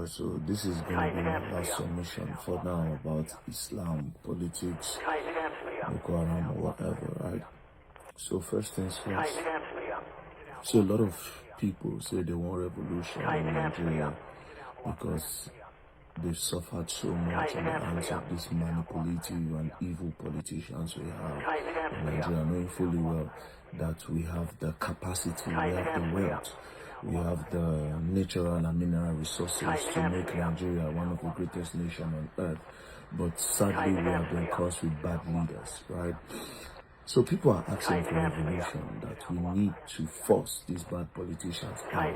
So this is going to be my last submission for now about Islam, politics, Boko Haram or whatever, right? So first things first. So a lot of people say they want revolution in Nigeria because they've suffered so much in the hands of these manipulative and evil politicians we have in Nigeria, knowing fully well that we have the capacity, we have the wealth, we have the natural and mineral resources to make Nigeria one of the greatest nations on earth. But sadly, we have been cursed with bad leaders, right? So people are asking for revolution, that we need to force these bad politicians out,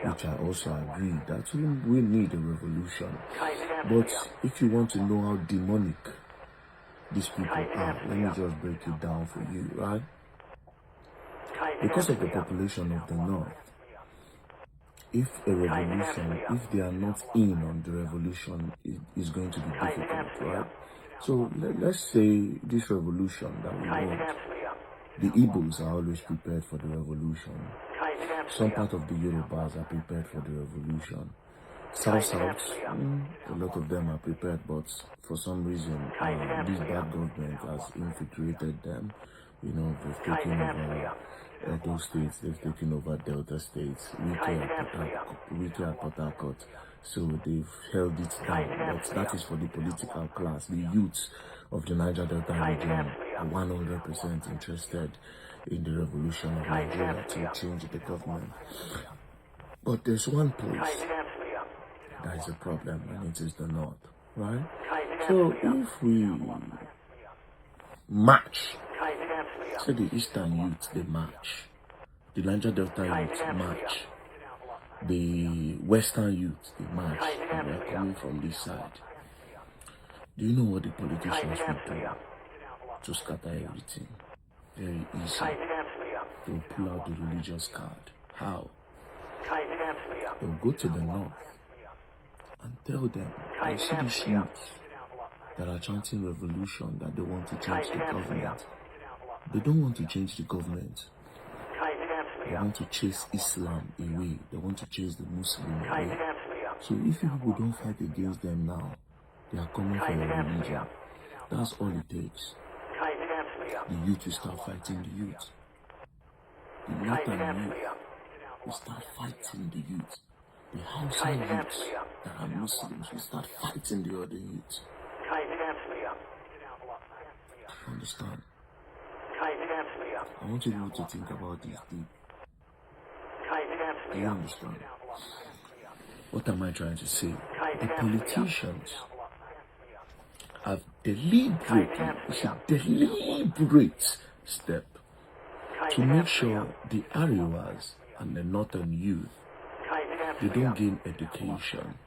which I also agree that we need a revolution. But if you want to know how demonic these people are, let me just break it down for you, right? Because of the population of the North, if a revolution, if they are not in on the revolution, it is going to be difficult, right? So let's say this revolution that we want, the Igbos are always prepared for the revolution. Some part of the Yorubas are prepared for the revolution. South, a lot of them are prepared, but for some reason, this bad government has infiltrated them. You know, they've taken over those states, they've taken over Delta states, Wiki at Port Harcourt. So they've held it down, but that is for the political class. The youths of the Niger Delta region are 100% interested in the revolution of Nigeria to change the government. But there's one place that is a problem, and it is the North, right? So if we march, say the Eastern youth, they march, the Niger Delta youth march, the Western youth, they march, and they're coming from this side. Do you know what the politicians will do to scatter everything? Very easy. They'll pull out the religious card. How? They'll go to the North and tell them, I see these youths that are chanting revolution, that they want to change the government. They don't want to change the government. They want to chase Islam away. They want to chase the Muslim away. So if people don't fight against them now, they are coming for your religion. That's all it takes. The youth will start fighting the youth. The northern youth will start fighting the youth. The Hausa youths that are Muslims will start fighting the other youths. You understand? I want you to think about this deep. Do you understand? What am I trying to say? The politicians have it's a deliberate step to make sure the Ariwas and the northern youth, they don't gain education.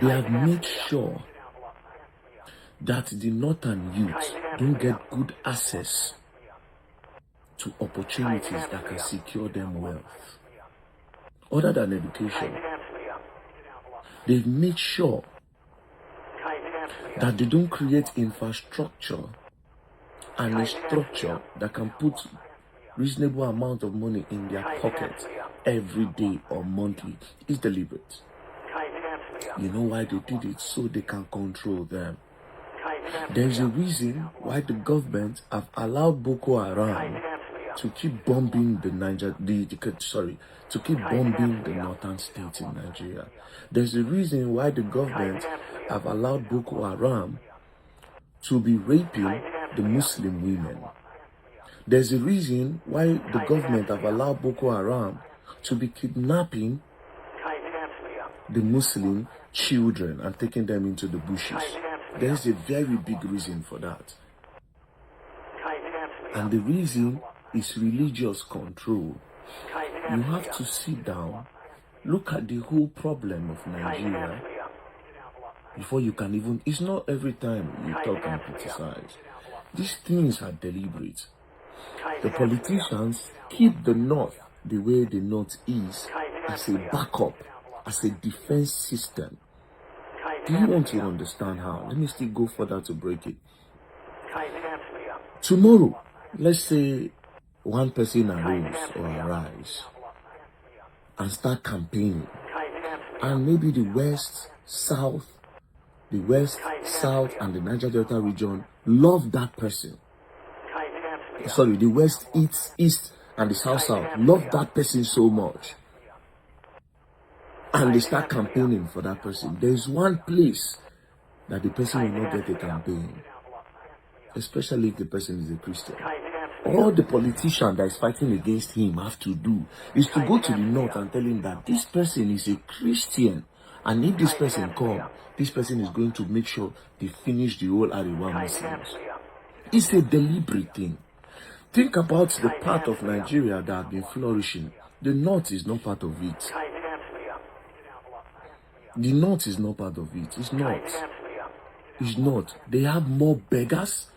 They have made sure that the northern youth don't get good access to opportunities that can secure them wealth. Other than education, they've made sure that they don't create infrastructure and a structure that can put reasonable amount of money in their pocket every day or monthly. It's deliberate. You know why they did it? So they can control them. There's a reason why the government have allowed Boko Haram to keep bombing the northern states in Nigeria. There's a reason why the government have allowed Boko Haram to be raping the Muslim women. There's a reason why the government have allowed Boko Haram to be kidnapping the Muslim children and taking them into the bushes. There's a very big reason for that. And the reason is religious control. You have to sit down, look at the whole problem of Nigeria before you can even... It's not every time you talk and criticize. These things are deliberate. The politicians keep the North the way the North is as a backup, as a defense system. Do you want to understand how? Let me still go further to break it. Tomorrow, let's say one person arose or arise and start campaigning And maybe the West, South, and the Niger Delta region love that person. Sorry, the West, East, and the South love that person so much. And they start campaigning for that person. There is one place that the person will not get a campaign, especially if the person is a Christian. All the politician that is fighting against him have to do is to go to the north and tell him that this person is a Christian, and if this person comes, this person is going to make sure they finish the whole Arewa Muslims. It's a deliberate thing. Think about the part of Nigeria that have been flourishing. The north is not part of it. The north is not part of it. It's not. It's not. They have more beggars.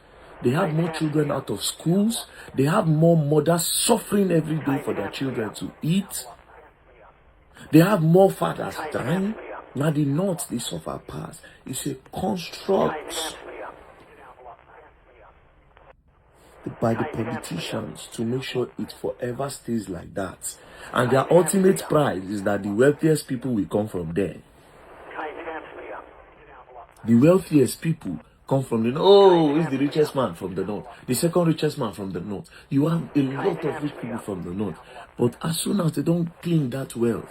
They have more children out of schools. They have more mothers suffering every day for their children to eat. They have more fathers dying. Now the north, they suffer past. It's a construct by the politicians to make sure it forever stays like that. And their ultimate prize is that the wealthiest people will come from there. The wealthiest people come from the north. Oh, he's the richest man from the north. The second richest man from the north. You have a lot of rich people from the north. But as soon as they don't claim that wealth,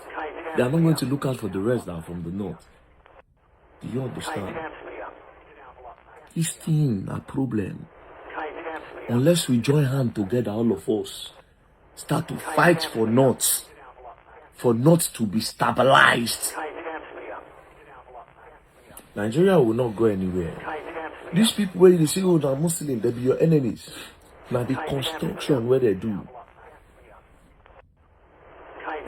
they are not going to look out for the rest that are from the north. Do you understand? This thing a problem. Unless we join hands together, all of us, start to fight for north to be stabilized. Nigeria will not go anywhere. These people where they say, oh, they're Muslim, they be your enemies. Now the construction where they do.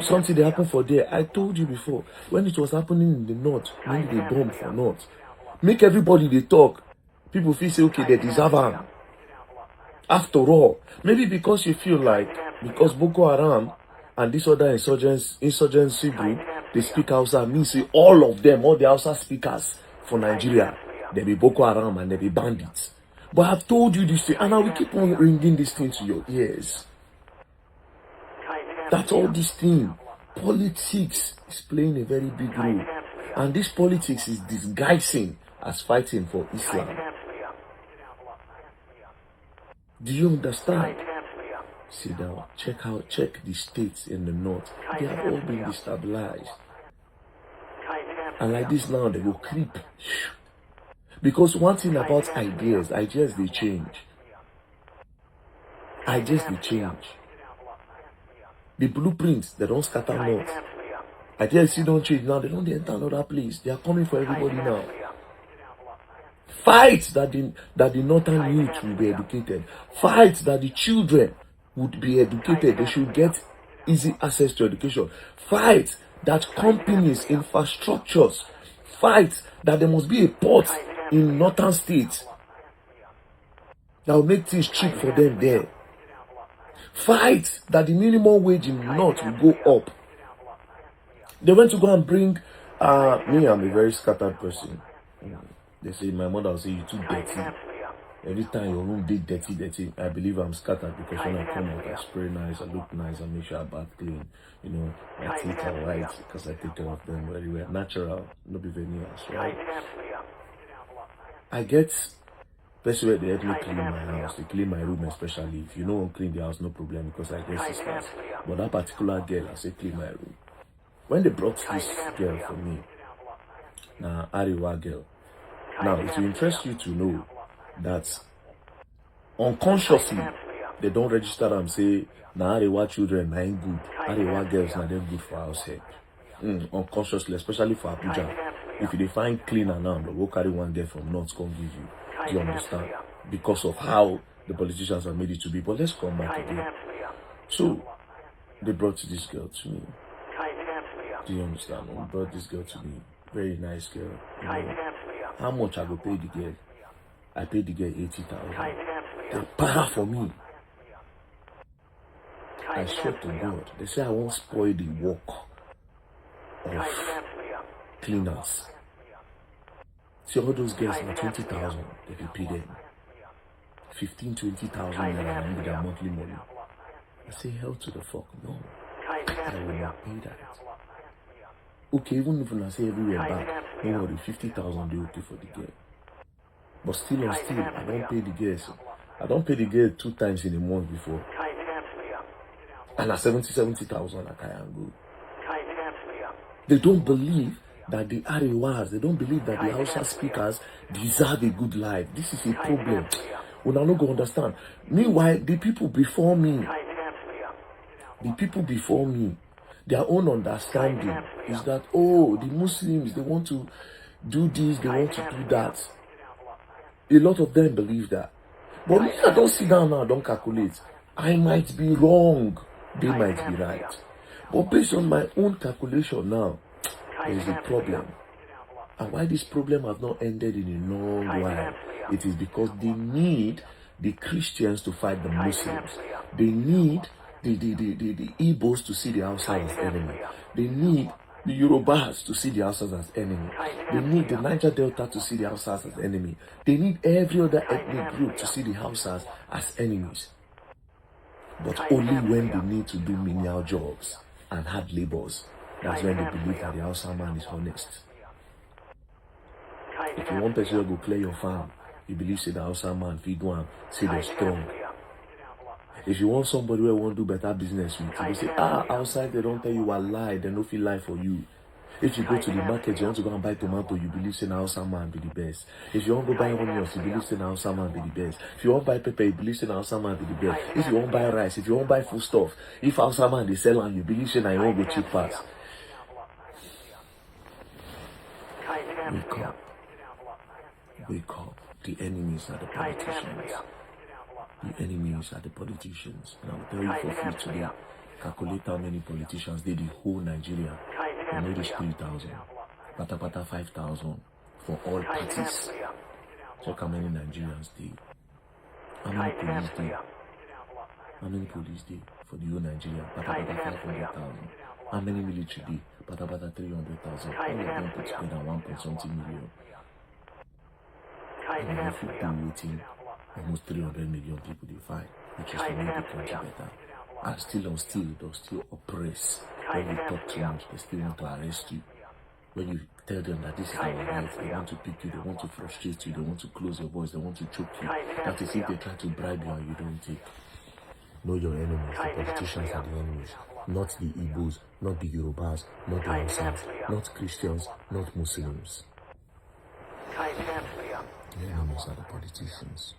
Something that happened for there. I told you before, when it was happening in the north, when they bombed for north, make everybody they talk. People feel say, okay, they deserve them. After all, maybe because you feel like, because Boko Haram and this other insurgency group, they speak Hausa, means all of them, all the Hausa speakers for Nigeria, they be Boko Haram and they be bandits. But I've told you this thing, and I will keep on ringing this thing to your ears. That's all this thing. Politics is playing a very big role. And this politics is disguising as fighting for Islam. Do you understand? Sit down. Check the states in the north. They have all been destabilized. And like this now, they will creep. Because one thing about ideas they change. Ideas they change. The blueprints, they don't scatter north. Ideas still don't change now. They don't enter another place. They are coming for everybody now. Fight that the northern youth will be educated. Fight that the children would be educated. They should get easy access to education. Fight that companies, infrastructures, fight that there must be a port in northern states that will make things cheap for them there. Fight that the minimum wage in the north will go up. They went to go and bring me, I'm a very scattered person. They say my mother will say you're too dirty. Every time your room big dirty, I believe I'm scattered because when I come out I spray nice, I look nice, I make sure I bath clean. You know, my teeth are white because I take care of them very well. Natural, not be veneers, right? I get best way they help me clean my house, they clean my room especially. If you don't clean the house, no problem because I get sisters. But that particular girl, I say clean my room. When they brought this girl for me, now Arewa girl. Now, it will interest you to know that unconsciously, they don't register and say, nah, Arewa children ain't good. Arewa girls, nah, they're good for house help. Unconsciously, especially for Abuja. If you find cleaner now, they will carry one girl from north, come give you. Do you understand? Because of how the politicians have made it to be. But let's come back again. So, they brought this girl to me. Do you understand? They brought this girl to me. Very nice girl. You know, how much I go pay the girl? I paid the girl 80,000. They para for me. I swear to God. They say I won't spoil the work of cleaners. See all those girls now 20,000. They can pay them 15,000-20,000 naira with their monthly money. I say hell to the fuck no. I will not pay that. Okay, even if I say everywhere back, don't worry, 50,000 they okay for the girl. But still on still, I don't pay the girl. So I don't pay the girl 2 times in a month before. And at 70,000 I can go. They don't believe that the Arewas, they don't believe that the Hausa speakers deserve a good life. This is a problem. We are not going to understand. Meanwhile, the people before me, their own understanding is that, oh, the Muslims, they want to do this, they want to do that. A lot of them believe that. But me, I don't sit down now, I don't calculate. I might be wrong, they might be right. But based on my own calculation now, there is a problem. And why this problem has not ended in a long while, it is because they need the Christians to fight the Muslims. They need the Igbos to see the Hausas as enemy. They need the Yorubas to see the Hausas as enemy. They need the Niger Delta to see the Hausas as enemy. They need every other ethnic group to see the Hausas as enemies. But only when they need to do menial jobs and hard labors, that's when they believe that the Hausa man is honest. If you want person to go clear your farm, you believe say the Hausa man, if you go and say they're strong. If you want somebody who won't do better business with, you say, outside they don't tell you a lie, they don't feel lie for you. If you go to the market, you want to go and buy tomato, you believe say the Hausa man be the best. If you want to go buy onions, you believe say the Hausa man be the best. If you want to buy pepper, you believe say the Hausa man be the best. If you want to buy rice, if you want to buy food stuff, if Hausa man they sell and you believe say you won't go cheap fast. Wake up. Wake up. The enemies are the politicians. The enemies are the politicians. And I'll tell you for free today, calculate how many politicians did the whole Nigeria. You know this 3,000. Pata 5,000 for all parties. Check how many Nigerians did. How many police did? How many police did for the whole Nigeria? Pata 500,000. How many military did? Pata 300,000. All of them put together 1.something million. And if you do waiting, almost 300 million people they fight, which is to make the country better. And still on still, they'll still oppress. When you talk too much, they still want to arrest you. When you tell them that this is our life, they want to pick you, they want to frustrate you, they want to close your voice, they want to choke you. That is if they try to bribe you and you don't take. Know your enemies. The politicians are the enemies. Not the Igbos, not the Yorubas, not the Hausas, not Christians, not Muslims. The enemies are the politicians.